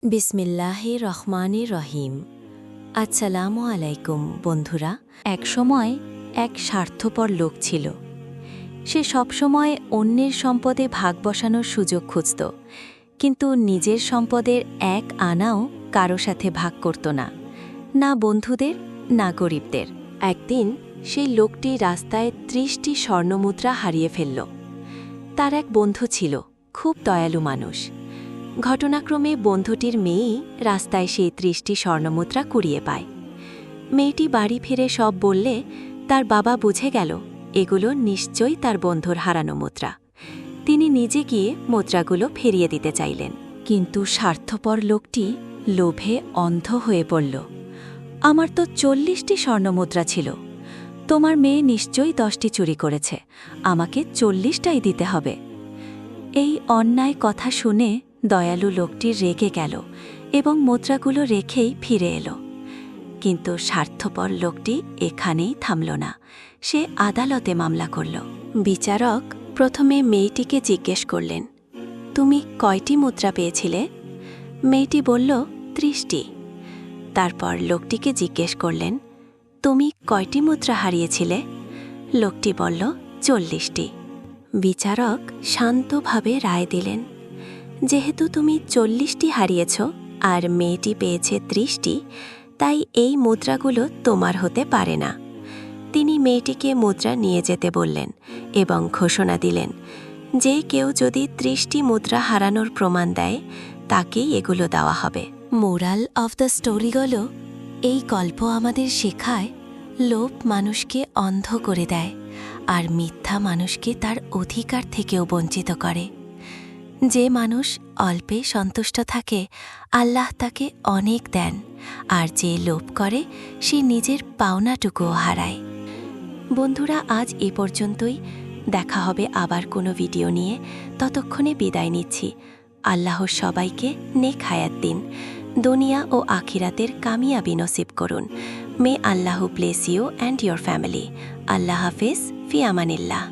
বিসমিল্লাহির রহমানির রহিম। আসসালামু আলাইকুম বন্ধুরা। এক সময় এক স্বার্থপর লোক ছিল। সে সবসময় অন্যের সম্পদে ভাগ বসানোর সুযোগ খুঁজত, কিন্তু নিজের সম্পদের এক আনাও কারো সাথে ভাগ করত না, না বন্ধুদের না গরিবদের। একদিন সেই লোকটি রাস্তায় ৩০টি স্বর্ণমুদ্রা হারিয়ে ফেলল। তার এক বন্ধু ছিল, খুব দয়ালু মানুষ। ঘটনাক্রমে বন্ধুটির মেয়েই রাস্তায় সেই ৩০টি স্বর্ণমুদ্রা কুড়িয়ে পায়। মেয়েটি বাড়ি ফিরে সব বললে তার বাবা বুঝে গেল এগুলো নিশ্চয়ই তার বন্ধুর হারানো মুদ্রা। তিনি নিজে গিয়ে মুদ্রাগুলো ফিরিয়ে দিতে চাইলেন, কিন্তু স্বার্থপর লোকটি লোভে অন্ধ হয়ে পড়ল। আমার তো ৪০টি স্বর্ণমুদ্রা ছিল, তোমার মেয়ে নিশ্চয়ই ১০টি চুরি করেছে, আমাকে ৪০টাই দিতে হবে। এই অন্যায় কথা শুনে দয়ালু লোকটি রেগে গেল এবং মুদ্রাগুলো রেখেই ফিরে এলো। কিন্তু স্বার্থপর লোকটি এখানেই থামল না, সে আদালতে মামলা করল। বিচারক প্রথমে মেয়েটিকে জিজ্ঞেস করলেন, তুমি কয়টি মুদ্রা পেয়েছিলে? মেয়েটি বলল, ৩০টি। তারপর লোকটিকে জিজ্ঞেস করলেন, তুমি কয়টি মুদ্রা হারিয়েছিলে? লোকটি বলল, ৪০টি। বিচারক শান্তভাবে রায় দিলেন, যেহেতু তুমি ৪০টি হারিয়েছ আর মেয়েটি পেয়েছে ৩০টি, তাই এই মুদ্রাগুলো তোমার হতে পারে না। তিনি মেয়েটিকে মুদ্রা নিয়ে যেতে বললেন এবং ঘোষণা দিলেন, যে কেউ যদি ৩০টি মুদ্রা হারানোর প্রমাণ দেয় তাকেই এগুলো দেওয়া হবে। মোরাল অফ দ্য স্টোরি হলো, এই গল্প আমাদের শেখায় লোভ মানুষকে অন্ধ করে দেয় আর মিথ্যা মানুষকে তার অধিকার থেকেও বঞ্চিত করে। যে মানুষ অল্পে সন্তুষ্ট থাকে আল্লাহ তাকে অনেক দেন, আর যে লোভ করে সে নিজের পাওনাটুকুও হারায়। বন্ধুরা, আজ এ পর্যন্তই। দেখা হবে আবার কোনো ভিডিও নিয়ে। ততক্ষণে বিদায় নিচ্ছি। আল্লাহ সবাইকে নেক হায়াত দিন, দুনিয়া ও আখিরাতের কামিয়াবি নসিব করুন। May Allah bless you and your family. আল্লাহ হাফেজ, ফি আমানিল্লাহ।